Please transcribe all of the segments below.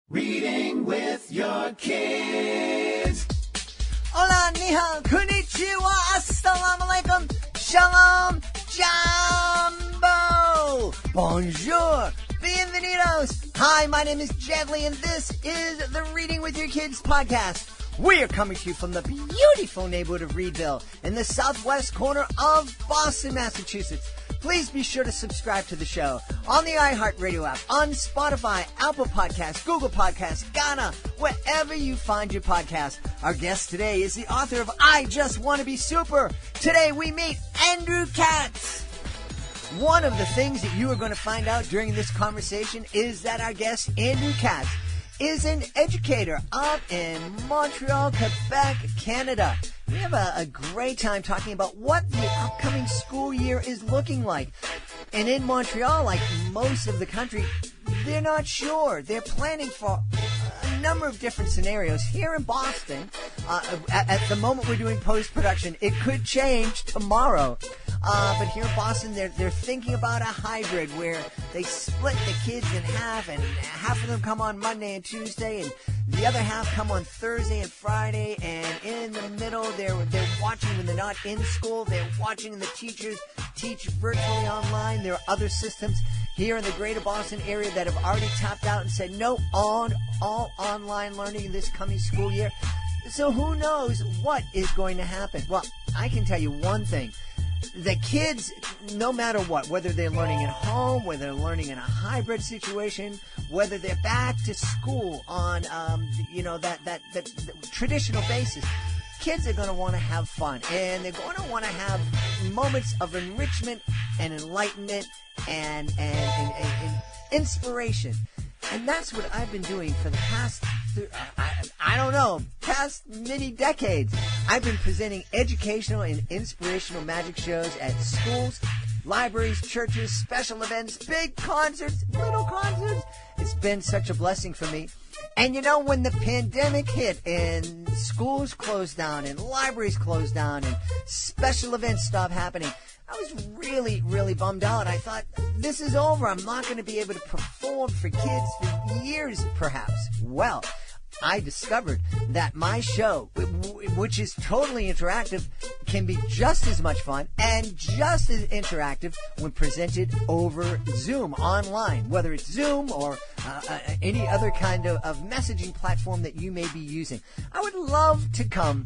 Reading with your kids. Hola, ni hao, konnichiwa, assalamu alaikum, shalom, jambo, bonjour, bienvenidos. Hi, my name is Jedley, and this is the Reading with Your Kids podcast. We are coming to you from the beautiful neighborhood of Reedville in the southwest corner of Boston, Massachusetts. Please be sure to subscribe to the show on the iHeartRadio app, on Spotify, Apple Podcasts, Google Podcasts, Ghana, wherever you find your podcast. Our guest today is the author of I Just Want to Be Super. Today we meet Andrew Katz. One of the things that you are going to find out during this conversation is that our guest, Andrew Katz, is an educator up in Montreal, Quebec, Canada. We have a great time talking about what the upcoming school year is looking like. And in Montreal, like most of the country, they're not sure. They're planning for a number of different scenarios. Here in Boston, at the moment we're doing post-production, it could change tomorrow. But here in Boston, they're thinking about a hybrid where they split the kids in half, and half of them come on Monday and Tuesday, and the other half come on Thursday and Friday, and in the middle, they're watching when they're not in school. They're watching the teachers teach virtually online. There are other systems here in the greater Boston area that have already tapped out and said no all online learning this coming school year. So who knows what is going to happen? Well, I can tell you one thing. The kids, no matter what, whether they're learning at home, whether they're learning in a hybrid situation, whether they're back to school on, that traditional basis, kids are going to want to have fun, and they're going to want to have moments of enrichment and enlightenment and inspiration. And that's what I've been doing for the past many decades. I've been presenting educational and inspirational magic shows at schools, libraries, churches, special events, big concerts, little concerts. It's been such a blessing for me. And when the pandemic hit and schools closed down and libraries closed down and special events stopped happening, I was really, really bummed out. I thought, this is over. I'm not going to be able to perform for kids for years, perhaps. Well, I discovered that my show, which is totally interactive, can be just as much fun and just as interactive when presented over Zoom online, whether it's Zoom or any other kind of messaging platform that you may be using. I would love to come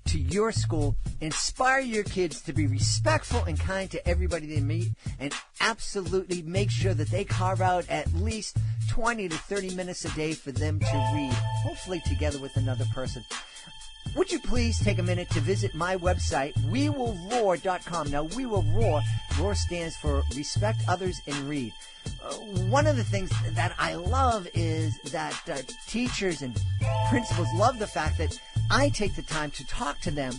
to your school, inspire your kids to be respectful and kind to everybody they meet, and absolutely make sure that they carve out at least 20 to 30 minutes a day for them to read, hopefully together with another person. Would you please take a minute to visit my website, wewillroar.com. Now, We Will Roar, ROAR stands for Respect Others and Read. One of the things that I love is that teachers and principals love the fact that I take the time to talk to them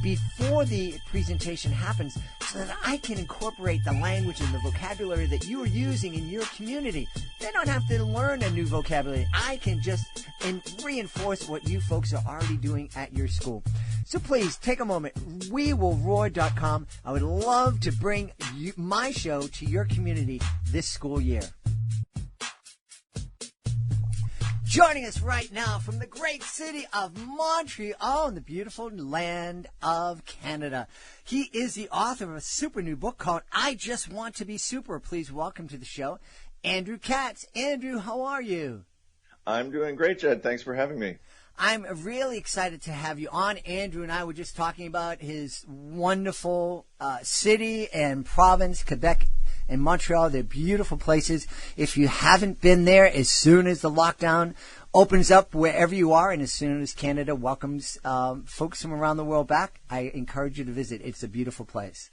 before the presentation happens so that I can incorporate the language and the vocabulary that you are using in your community. They don't have to learn a new vocabulary. I can just reinforce what you folks are already doing at your school. So please take a moment. WeWillRoar.com. I would love to bring my show to your community this school year. Joining us right now from the great city of Montreal in the beautiful land of Canada. He is the author of a super new book called I Just Want to Be Super. Please welcome to the show, Andrew Katz. Andrew, how are you? I'm doing great, Jed. Thanks for having me. I'm really excited to have you on. Andrew and I were just talking about his wonderful city and province, Quebec and Montreal. They're beautiful places. If you haven't been there, as soon as the lockdown opens up wherever you are, and as soon as Canada welcomes folks from around the world back, I encourage you to visit. It's a beautiful place.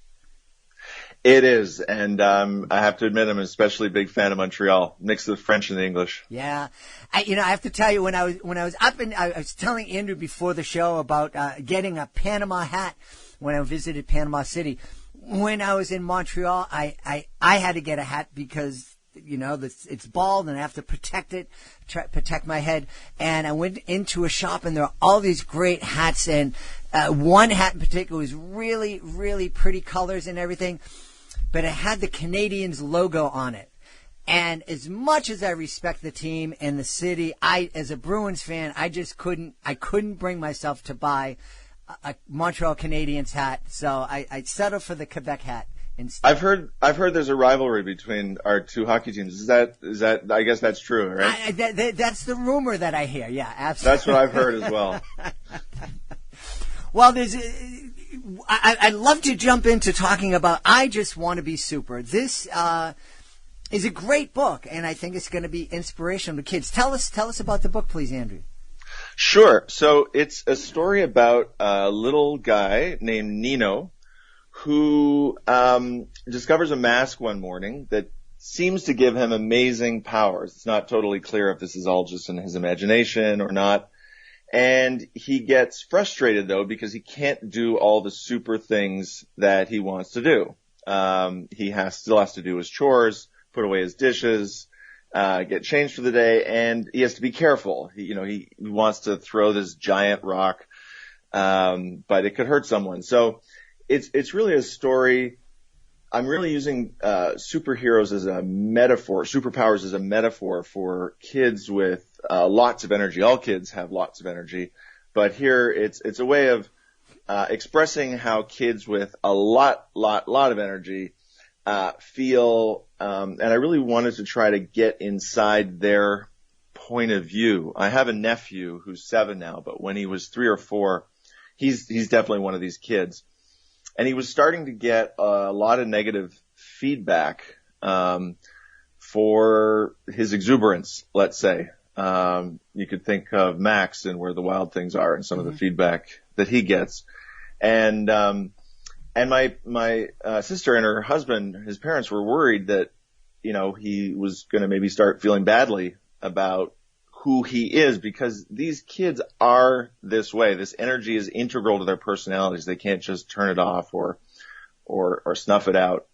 It is, and I have to admit I'm an especially big fan of Montreal, mix of French and English. Yeah, I have to tell you, when I was up in, I was telling Andrew before the show about getting a Panama hat when I visited Panama City. When I was in Montreal, I had to get a hat because it's bald and I have to protect my head. And I went into a shop and there are all these great hats, and one hat in particular was really, really pretty colors and everything, but it had the Canadians logo on it. And as much as I respect the team and the city, as a Bruins fan, I couldn't bring myself to buy a Montreal Canadiens hat. So I settled for the Quebec hat instead. I've heard there's a rivalry between our two hockey teams. Is that, I guess that's true, right? That's the rumor that I hear. Yeah, absolutely. That's what I've heard as well. Well, I'd love to jump into talking about I Just Want to Be Super. This is a great book, and I think it's going to be inspirational to kids. Tell us about the book, please, Andrew. Sure. So it's a story about a little guy named Nino who discovers a mask one morning that seems to give him amazing powers. It's not totally clear if this is all just in his imagination or not. And he gets frustrated, though, because he can't do all the super things that he wants to do. He still has to do his chores, put away his dishes, get changed for the day, and he has to be careful. He wants to throw this giant rock, but it could hurt someone. So it's really a story. I'm really using superheroes as a metaphor, superpowers as a metaphor for kids with lots of energy. All kids have lots of energy, but here it's a way of expressing how kids with a lot of energy feel, and I really wanted to try to get inside their point of view. I have a nephew who's 7 now, but when he was 3 or 4, he's definitely one of these kids. And he was starting to get a lot of negative feedback for his exuberance, let's say. You could think of Max and Where the Wild Things Are and some of the feedback that he gets. And my sister and her husband, his parents, were worried that, he was going to maybe start feeling badly about who he is, because these kids are this way. This energy is integral to their personalities. They can't just turn it off or snuff it out.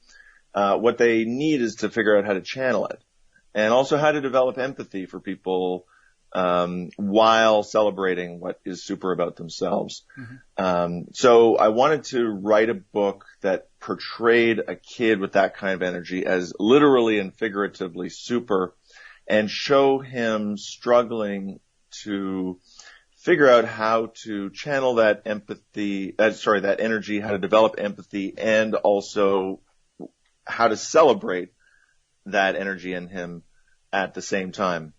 What they need is to figure out how to channel it, and also how to develop empathy for people, while celebrating what is super about themselves. So I wanted to write a book that portrayed a kid with that kind of energy as literally and figuratively super, and show him struggling to figure out how to channel that that energy, how to develop empathy, and also how to celebrate that energy in him at the same time.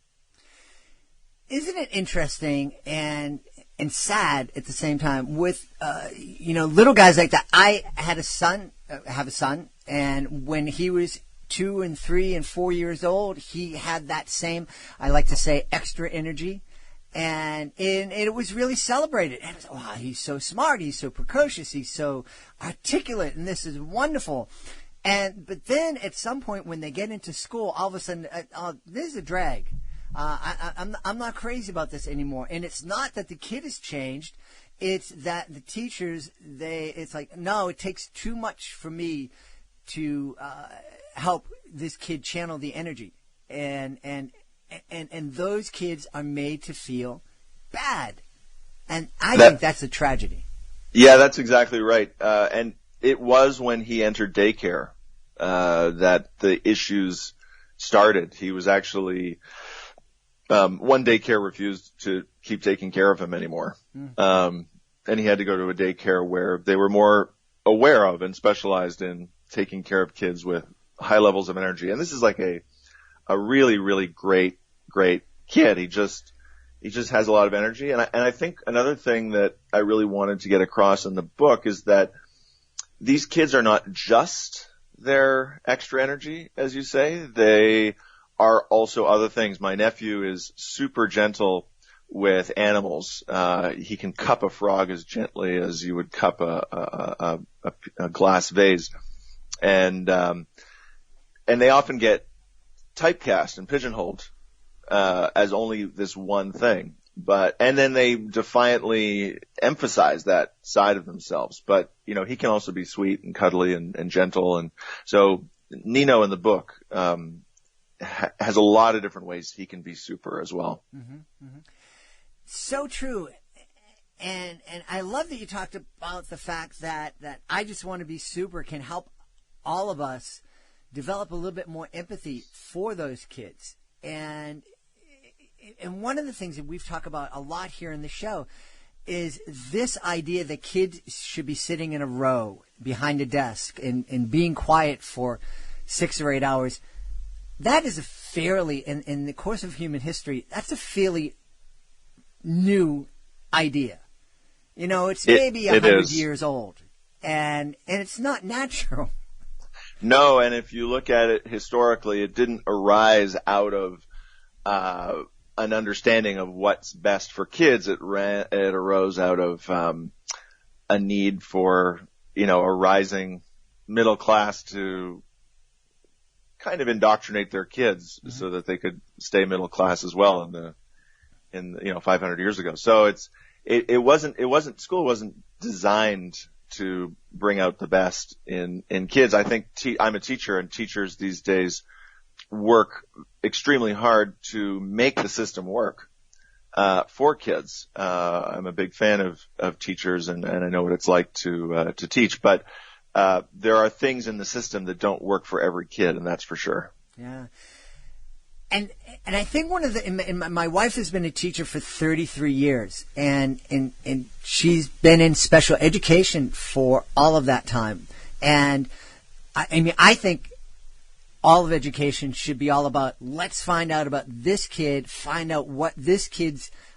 Isn't it interesting and sad at the same time with, little guys like that? I have a son, and when he was 2 and 3 and 4 years old, he had that same, I like to say, extra energy. And it was really celebrated. And it was, wow, he's so smart, he's so precocious, he's so articulate, and this is wonderful. But then at some point when they get into school, all of a sudden, this is a drag. I'm not crazy about this anymore. And it's not that the kid has changed. It's that the teachers, it's like, no, it takes too much for me to help this kid channel the energy. And those kids are made to feel bad. And I think that's a tragedy. Yeah, that's exactly right. And it was when he entered daycare that the issues started. He was actually one daycare refused to keep taking care of him anymore. And he had to go to a daycare where they were more aware of and specialized in taking care of kids with high levels of energy. And this is like a really, really great kid. He just has a lot of energy. And I think another thing that I really wanted to get across in the book is that these kids are not just their extra energy, as you say. They are also other things. My nephew is super gentle with animals. He can cup a frog as gently as you would cup a glass vase. And they often get typecast and pigeonholed, as only this one thing. And then they defiantly emphasize that side of themselves. But, he can also be sweet and cuddly and gentle. And so Nino in the book, has a lot of different ways he can be super as well. So true. And I love that you talked about the fact that I Just Want to Be Super can help all of us develop a little bit more empathy for those kids. And one of the things that we've talked about a lot here in the show is this idea that kids should be sitting in a row behind a desk and being quiet for 6 or 8 hours. That is a fairly, in the course of human history, that's a fairly new idea. It's maybe 100 years old, and it's not natural. No, and if you look at it historically, it didn't arise out of an understanding of what's best for kids. It arose out of a need for a rising middle class to kind of indoctrinate their kids so that they could stay middle class as well in 500 years ago. So school wasn't designed to bring out the best in kids. I think I'm a teacher, and teachers these days work extremely hard to make the system work for kids. I'm a big fan of teachers, and I know what it's like to teach, but there are things in the system that don't work for every kid, and that's for sure. Yeah. And I think my wife has been a teacher for 33 years, and she's been in special education for all of that time. And I think all of education should be all about, let's find out about this kid, find out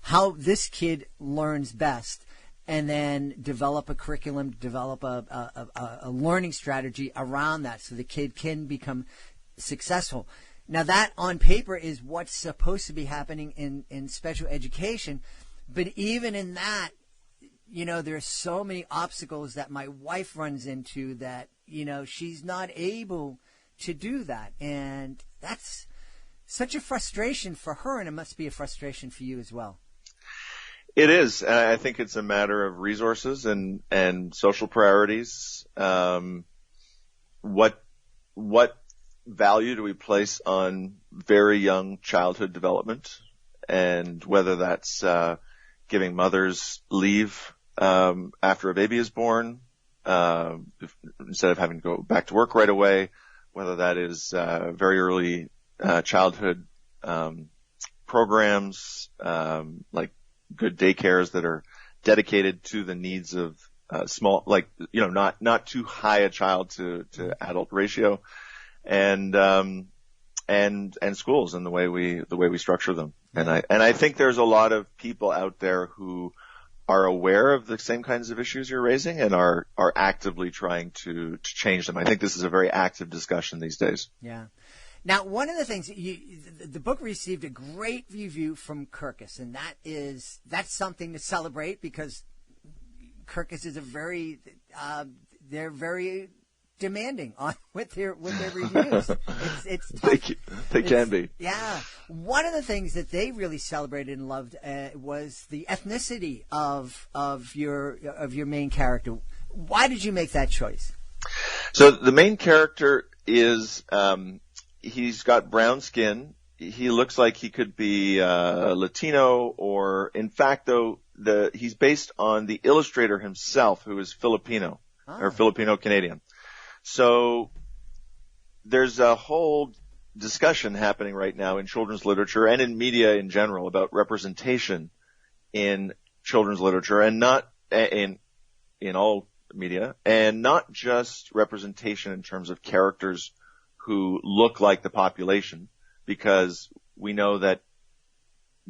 how this kid learns best, and then develop a curriculum, develop a learning strategy around that so the kid can become successful. Now, that on paper is what's supposed to be happening in special education, but even in that, there's so many obstacles that my wife runs into that, she's not able to do that. And that's such a frustration for her, and it must be a frustration for you as well. It is. I think it's a matter of resources and social priorities. What value do we place on very young childhood development, and whether that's giving mothers leave after a baby is born instead of having to go back to work right away, whether that is very early childhood programs like good daycares that are dedicated to the needs of small, not too high a child to adult ratio, and schools and the way we structure them. And I think there's a lot of people out there who are aware of the same kinds of issues you're raising and are actively trying to change them. I think this is a very active discussion these days. Yeah. Now, one of the things, the book received a great review from Kirkus, and that's something to celebrate, because Kirkus is they're very demanding with their reviews. It's tough. They can be. Yeah. One of the things that they really celebrated and loved was the ethnicity of your main character. Why did you make that choice? So the main character is he's got brown skin. He looks like he could be Latino, or in fact, though, he's based on the illustrator himself, who is Filipino or Filipino Canadian. So there's a whole discussion happening right now in children's literature and in media in general about representation in children's literature, and not in all media, and not just representation in terms of characters who look like the population, because we know that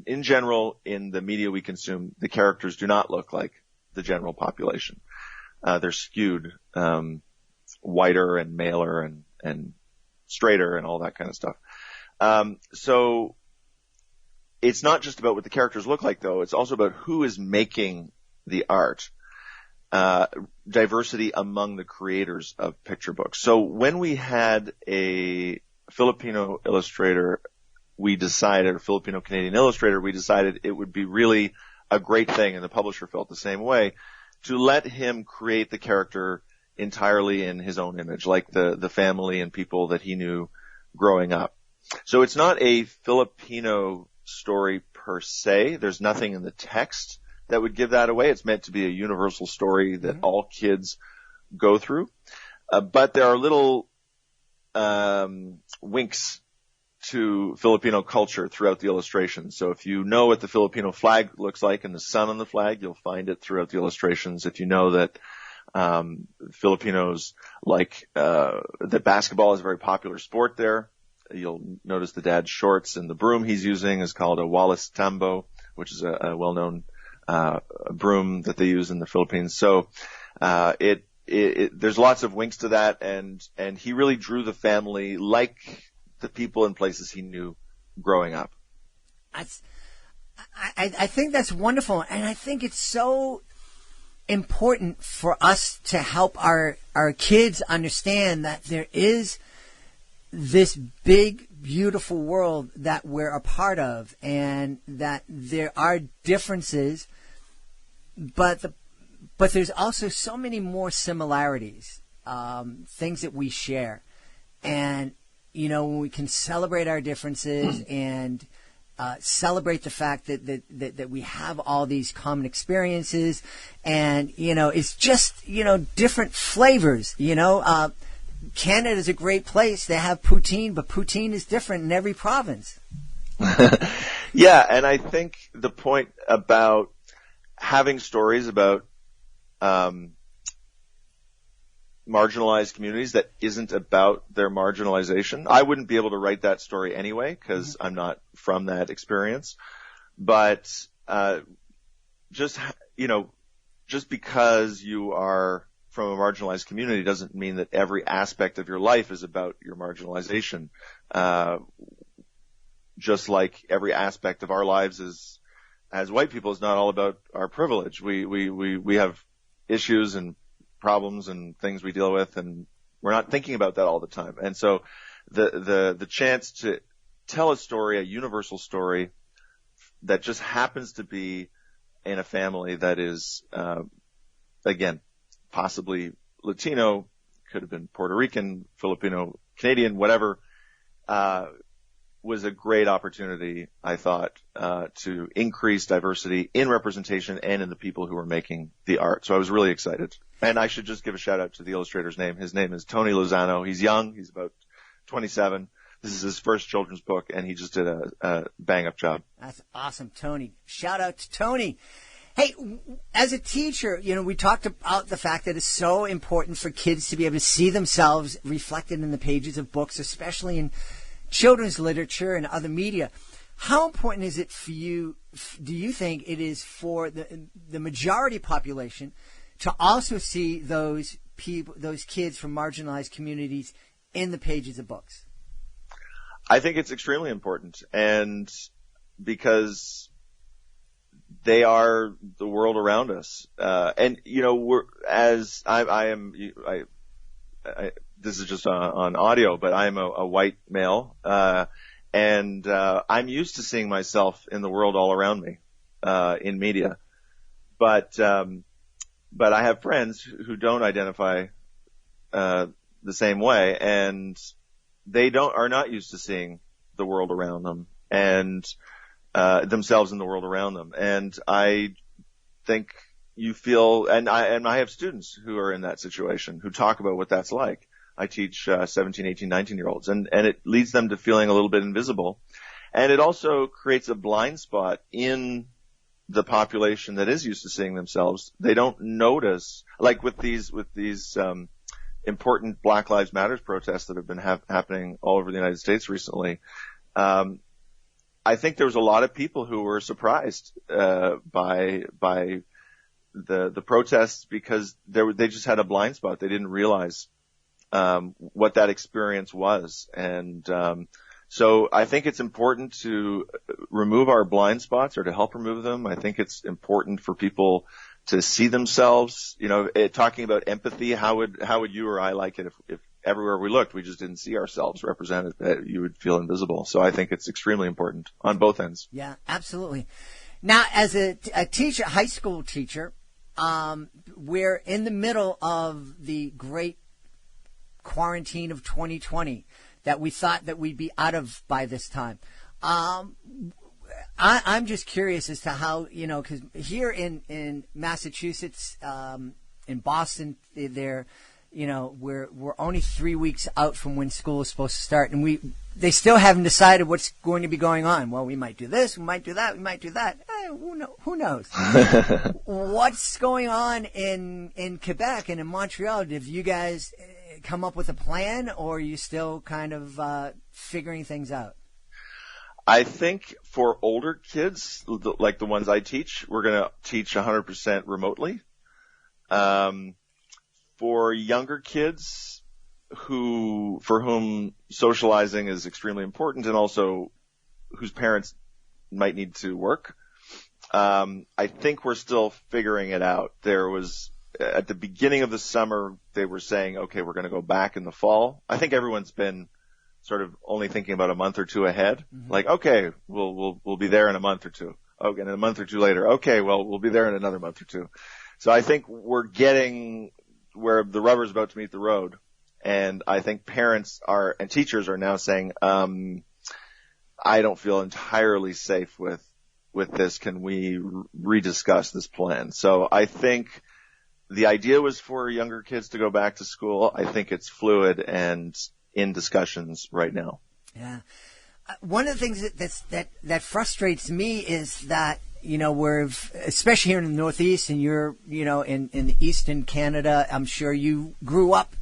in general in the media we consume, the characters do not look like the general population. They're skewed, whiter and maler and straighter and all that kind of stuff. So it's not just about what the characters look like, though. It's also about who is making the art. Diversity among the creators of picture books. So when we had a Filipino illustrator, a Filipino Canadian illustrator, we decided it would be really a great thing, and the publisher felt the same way, to let him create the character entirely in his own image, like the family and people that he knew growing up. So it's not a Filipino story per se. There's nothing in the text that would give that away. It's meant to be a universal story that all kids go through. But there are little winks to Filipino culture throughout the illustrations. So if you know what the Filipino flag looks like and the sun on the flag, you'll find it throughout the illustrations. If you know that Filipinos like that basketball is a very popular sport there, you'll notice the dad's shorts, and the broom he's using is called a walis tambo, which is a well-known broom that they use in the Philippines. So there's lots of winks to that, and he really drew the family like the people and places he knew growing up. I think that's wonderful, and I think it's so important for us to help our kids understand that there is this big, beautiful world that we're a part of, and that there are differences, but there's also so many more similarities, things that we share. And, when we can celebrate our differences and celebrate the fact that we have all these common experiences, and, it's just, different flavors, Canada is a great place. They have poutine, but poutine is different in every province. Yeah, and I think the point about having stories about marginalized communities that isn't about their marginalization. I wouldn't be able to write that story anyway because I'm not from that experience. But just because you are from a marginalized community doesn't mean that every aspect of your life is about your marginalization. Just like every aspect of our lives as white people is not all about our privilege. We have issues and problems and things we deal with, and we're not thinking about that all the time. And so the chance to tell a story, a universal story that just happens to be in a family that is, again, possibly Latino, could have been Puerto Rican, Filipino, Canadian, whatever, was a great opportunity, I thought, to increase diversity in representation and in the people who were making the art. So I was really excited. And I should just give a shout out to the illustrator's name. His name is Tony Lozano. He's young. He's about 27. This is his first children's book, and he just did a bang-up job. That's awesome, Tony. Shout out to Tony. Hey, as a teacher, we talked about the fact that it's so important for kids to be able to see themselves reflected in the pages of books, especially in children's literature and other media. How important is it for you, do you think it is for the majority population to also see those people, those kids from marginalized communities in the pages of books? I think it's extremely important, and because they are the world around us. And, this is just on audio, but I'm a white male, and I'm used to seeing myself in the world all around me, in media. But I have friends who don't identify, the same way, and they are not used to seeing the world around them and, themselves in the world around them. And I think you feel, and I have students who are in that situation who talk about what that's like. I teach 17, 18, 19-year-olds, and it leads them to feeling a little bit invisible. And it also creates a blind spot in the population that is used to seeing themselves. They don't notice, like with these important Black Lives Matter protests that have been happening all over the United States recently. I think there was a lot of people who were surprised by the protests because they just had a blind spot. They didn't realize what that experience was. And so I think it's important to remove our blind spots or to help remove them. I think it's important for people to see themselves, talking about empathy. How would you or I like it if everywhere we looked, we just didn't see ourselves represented, that you would feel invisible. So I think it's extremely important on both ends. Yeah, absolutely. Now, as a teacher, high school teacher, we're in the middle of the great quarantine of 2020 that we thought that we'd be out of by this time. I'm just curious as to how, because here in Massachusetts, in Boston, we're only 3 weeks out from when school is supposed to start, and they still haven't decided what's going to be going on. Well, we might do this, we might do that, we might do that. Who knows? What's going on in Quebec and in Montreal? Have you guys come up with a plan, or are you still kind of figuring things out? I think for older kids, like the ones I teach, we're going to teach 100% remotely. For younger kids for whom socializing is extremely important, and also whose parents might need to work, I think we're still figuring it out. There was, at the beginning of the summer, they were saying, okay, we're going to go back in the fall. I think everyone's been sort of only thinking about a month or two ahead. Mm-hmm. Like, okay, we'll be there in a month or two. Okay, and a month or two later, okay, well, we'll be there in another month or two. So I think we're getting where the rubber's about to meet the road. And I think parents and teachers are now saying, I don't feel entirely safe with this. Can we rediscuss this plan? So I think the idea was for younger kids to go back to school. I think it's fluid and in discussions right now. Yeah. One of the things that frustrates me is that, we're, especially here in the Northeast, and you're, in the Eastern Canada, I'm sure you grew up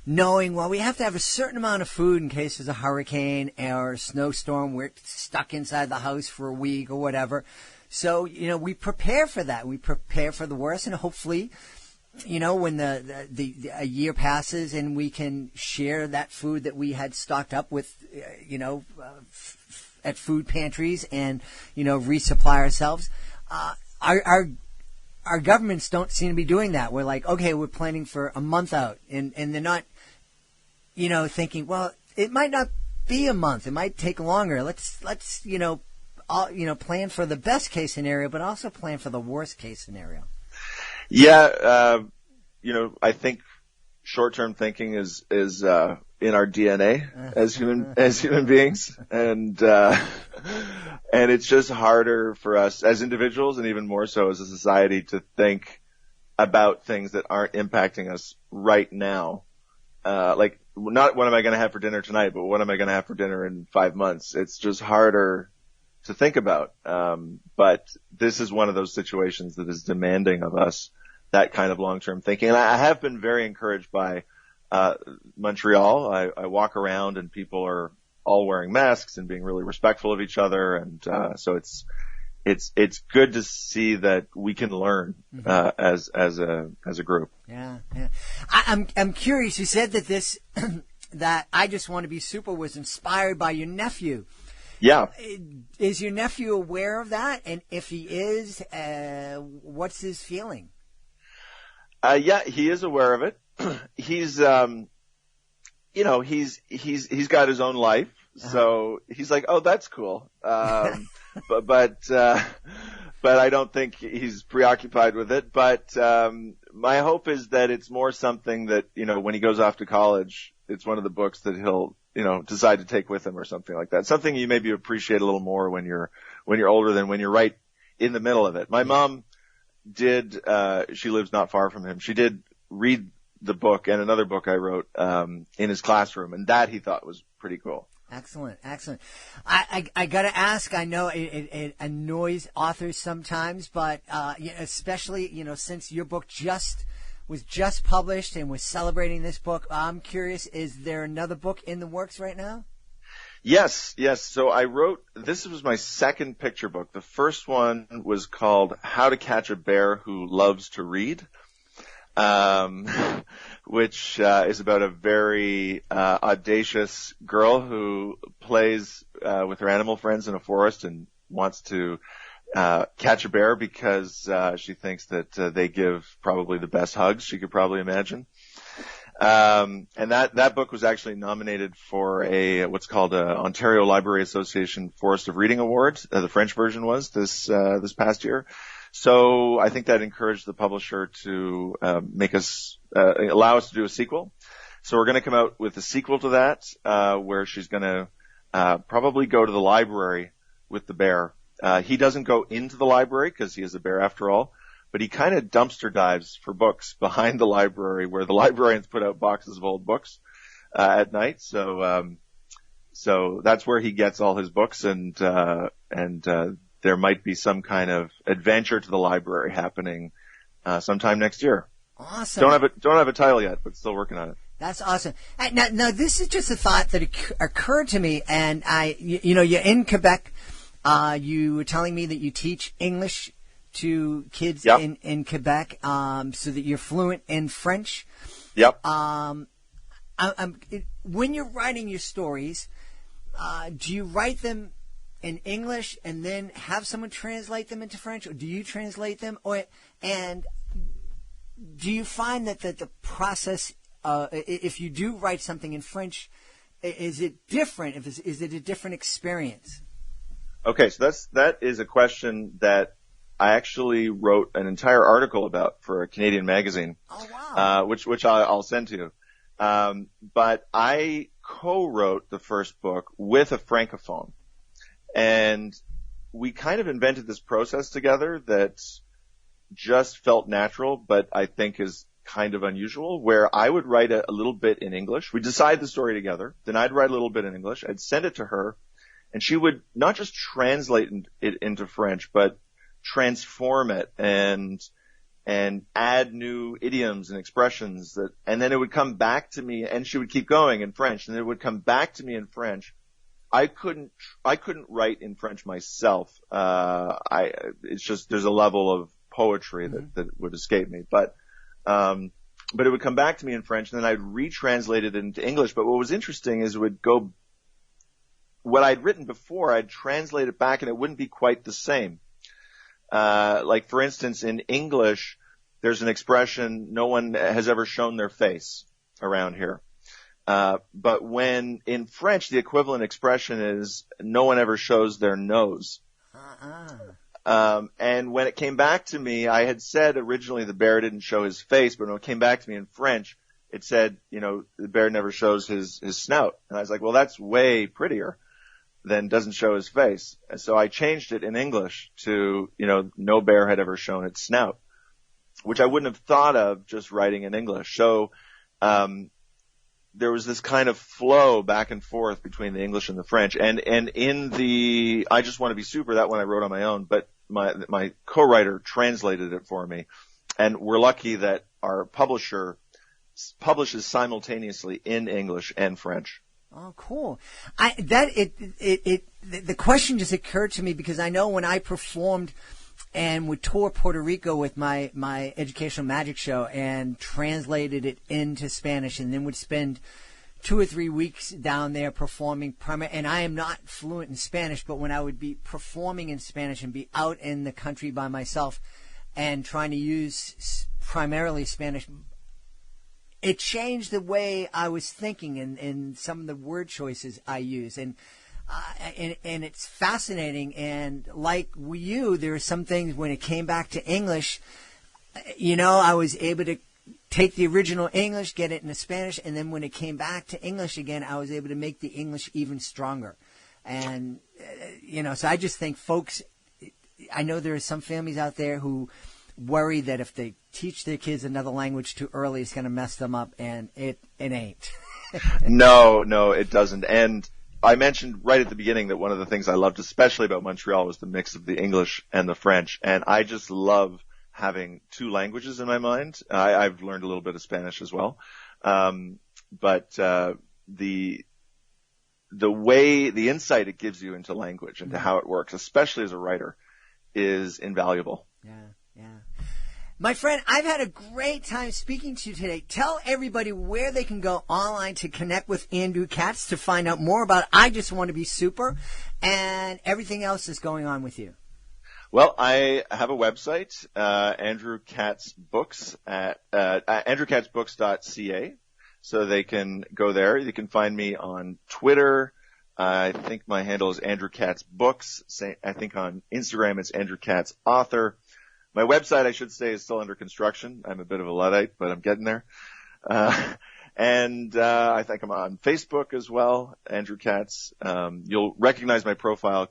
knowing, well, we have to have a certain amount of food in case there's a hurricane or a snowstorm. We're stuck inside the house for a week or whatever. So, we prepare for that. We prepare for the worst, and hopefully, when a year passes and we can share that food that we had stocked up with, at food pantries and, resupply ourselves. Our governments don't seem to be doing that. We're like, okay, we're planning for a month out, and they're not, thinking, well, it might not be a month. It might take longer. Let's plan for the best case scenario, but also plan for the worst case scenario. Yeah, I think short-term thinking is in our DNA as human beings, and it's just harder for us as individuals, and even more so as a society, to think about things that aren't impacting us right now. Like, not what am I going to have for dinner tonight, but what am I going to have for dinner in 5 months? It's just harder to think about. But this is one of those situations that is demanding of us that kind of long-term thinking. And I have been very encouraged by Montreal. I walk around and people are all wearing masks and being really respectful of each other. And so it's good to see that we can learn as a group. Yeah. I'm curious. You said that that I Just Want to Be Super was inspired by your nephew. Yeah. Is your nephew aware of that? And if he is, what's his feeling? Yeah, he is aware of it. He's got his own life. So he's like, oh, that's cool. But I don't think he's preoccupied with it. But, my hope is that it's more something that, when he goes off to college, it's one of the books that he'll, decide to take with him or something like that. Something you maybe appreciate a little more when you're older than when you're right in the middle of it. My mom she lives not far from him. She did read the book and another book I wrote, in his classroom, and that he thought was pretty cool. Excellent. I gotta ask, I know it annoys authors sometimes, but, especially, since your book was just published and we're celebrating this book, I'm curious, is there another book in the works right now? Yes. So this was my second picture book. The first one was called How to Catch a Bear Who Loves to Read, which is about a very audacious girl who plays with her animal friends in a forest and wants to catch a bear because she thinks that they give probably the best hugs she could probably imagine. And that book was actually nominated for what's called a Ontario Library Association Forest of Reading Award. The French version was this past year. So I think that encouraged the publisher to allow us to do a sequel. So we're going to come out with a sequel to that, where she's going to probably go to the library with the bear. He doesn't go into the library because he is a bear after all, but he kind of dumpster dives for books behind the library where the librarians put out boxes of old books, at night. So that's where he gets all his books, and there might be some kind of adventure to the library happening, sometime next year. Awesome. Don't have a title yet, but still working on it. That's awesome. Now, this is just a thought that occurred to me, and you're in Quebec. You were telling me that you teach English to kids Yep. in Quebec, so that you're fluent in French. Yep. When you're writing your stories, do you write them in English and then have someone translate them into French, or do you translate them? And do you find that the process, if you do write something in French, is it different? Is it a different experience? Okay, so that is a question that I actually wrote an entire article about for a Canadian magazine. Oh, wow. Which I'll send to you. But I co-wrote the first book with a francophone, and we kind of invented this process together that just felt natural, but I think is kind of unusual, where I would write a little bit in English. We'd decide the story together. Then I'd write a little bit in English. I'd send it to her, and she would not just translate it into French, but transform it and add new idioms and expressions and then it would come back to me, and she would keep going in French, and it would come back to me in French. I couldn't write in French myself. It's just, there's a level of poetry that would escape me, but it would come back to me in French, and then I'd retranslate it into English. But what was interesting is what I'd written before, I'd translate it back, and it wouldn't be quite the same. Like, for instance, in English, there's an expression, no one has ever shown their face around here. But when in French, the equivalent expression is, no one ever shows their nose. And when it came back to me, I had said originally the bear didn't show his face, but when it came back to me in French, it said, the bear never shows his snout. And I was like, well, that's way prettier than doesn't show his face. And so I changed it in English to, no bear had ever shown its snout, which I wouldn't have thought of just writing in English. So, there was this kind of flow back and forth between the English and the French. And in the I Just Want to Be Super, that one I wrote on my own, but my co-writer translated it for me. And we're lucky that our publisher publishes simultaneously in English and French. Oh, cool. The question just occurred to me because I know when I performed and would tour Puerto Rico with my educational magic show and translated it into Spanish, and then would spend 2 or 3 weeks down there performing and I am not fluent in Spanish, but when I would be performing in Spanish and be out in the country by myself and trying to use primarily Spanish, it changed the way I was thinking and some of the word choices I use. And it's fascinating. And like you, there are some things when it came back to English, I was able to take the original English, get it into Spanish, and then when it came back to English again, I was able to make the English even stronger. And, so I just think folks, I know there are some families out there who worry that if they teach their kids another language too early, it's going to mess them up, and it ain't. No, it doesn't. And I mentioned right at the beginning that one of the things I loved especially about Montreal was the mix of the English and the French. And I just love having 2 languages in my mind. I've learned a little bit of Spanish as well. But the insight it gives you into language, into how it works, especially as a writer, is invaluable. Yeah. My friend, I've had a great time speaking to you today. Tell everybody where they can go online to connect with Andrew Katz to find out more about I Just Want to Be Super and everything else that's going on with you. Well, I have a website, Andrew Katz Books at andrewkatzbooks.ca, so they can go there. You can find me on Twitter. I think my handle is Andrew Katz Books. I think on Instagram it's Andrew Katz Author. My website, I should say, is still under construction. I'm a bit of a Luddite, but I'm getting there. And I think I'm on Facebook as well, Andrew Katz. You'll recognize my profile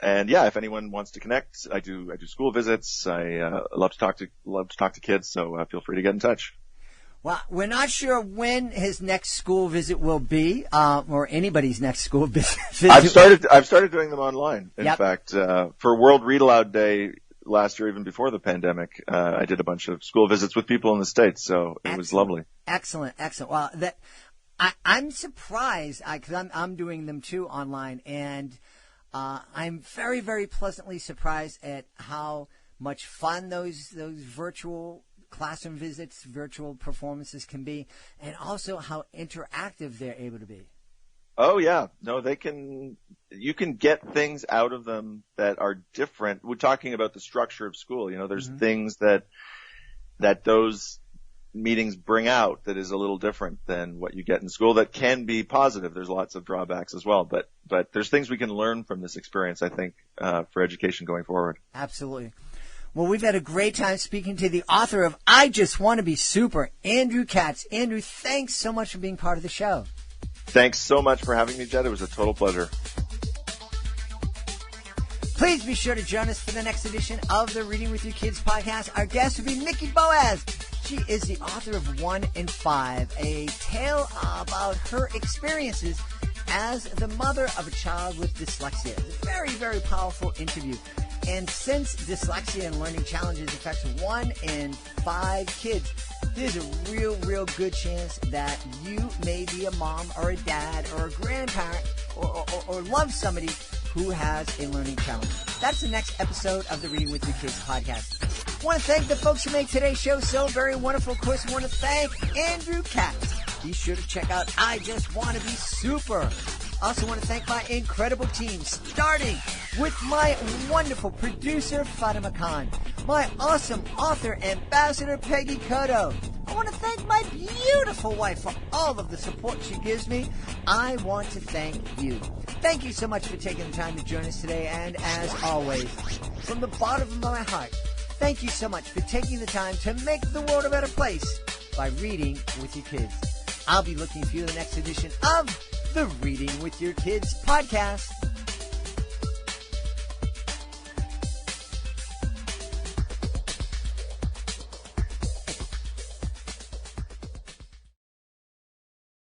yeah, if anyone wants to connect, I do school visits. I love to talk to kids, so feel free to get in touch. Well, we're not sure when his next school visit will be, or anybody's next school visit. I've started doing them online. In Yep. fact, for World Read Aloud Day last year, even before the pandemic, I did a bunch of school visits with people in the States, so it was lovely. Excellent. Well, I'm surprised because I'm doing them too online, and I'm very, very pleasantly surprised at how much fun those virtual classroom visits, virtual performances can be, and also how interactive they're able to be. Oh yeah, no, you can get things out of them that are different. We're talking about the structure of school. There's things that those meetings bring out that is a little different than what you get in school that can be positive. There's lots of drawbacks as well, but there's things we can learn from this experience, I think, for education going forward. Absolutely. Well, we've had a great time speaking to the author of I Just Want to Be Super, Andrew Katz. Andrew, thanks so much for being part of the show. Thanks so much for having me, Jed. It was a total pleasure. Please be sure to join us for the next edition of the Reading with Your Kids podcast. Our guest will be Nikki Boaz. She is the author of 1 in 5, a tale about her experiences as the mother of a child with dyslexia. It's a very, very powerful interview. And since dyslexia and learning challenges affects 1 in 5 kids, there's a real good chance that you may be a mom or a dad or a grandparent or love somebody who has a learning challenge. That's the next episode of the Reading with Your Kids podcast. I want to thank the folks who make today's show so very wonderful. Of course, I want to thank Andrew Katz. Be sure to check out I Just Want to Be Super. Also want to thank my incredible team, starting with my wonderful producer, Fatima Khan, my awesome author, Ambassador Peggy Cotto. I want to thank my beautiful wife for all of the support she gives me. I want to thank you. Thank you so much for taking the time to join us today, and as always, from the bottom of my heart, thank you so much for taking the time to make the world a better place by reading with your kids. I'll be looking for you in the next edition of the Reading with Your Kids podcast.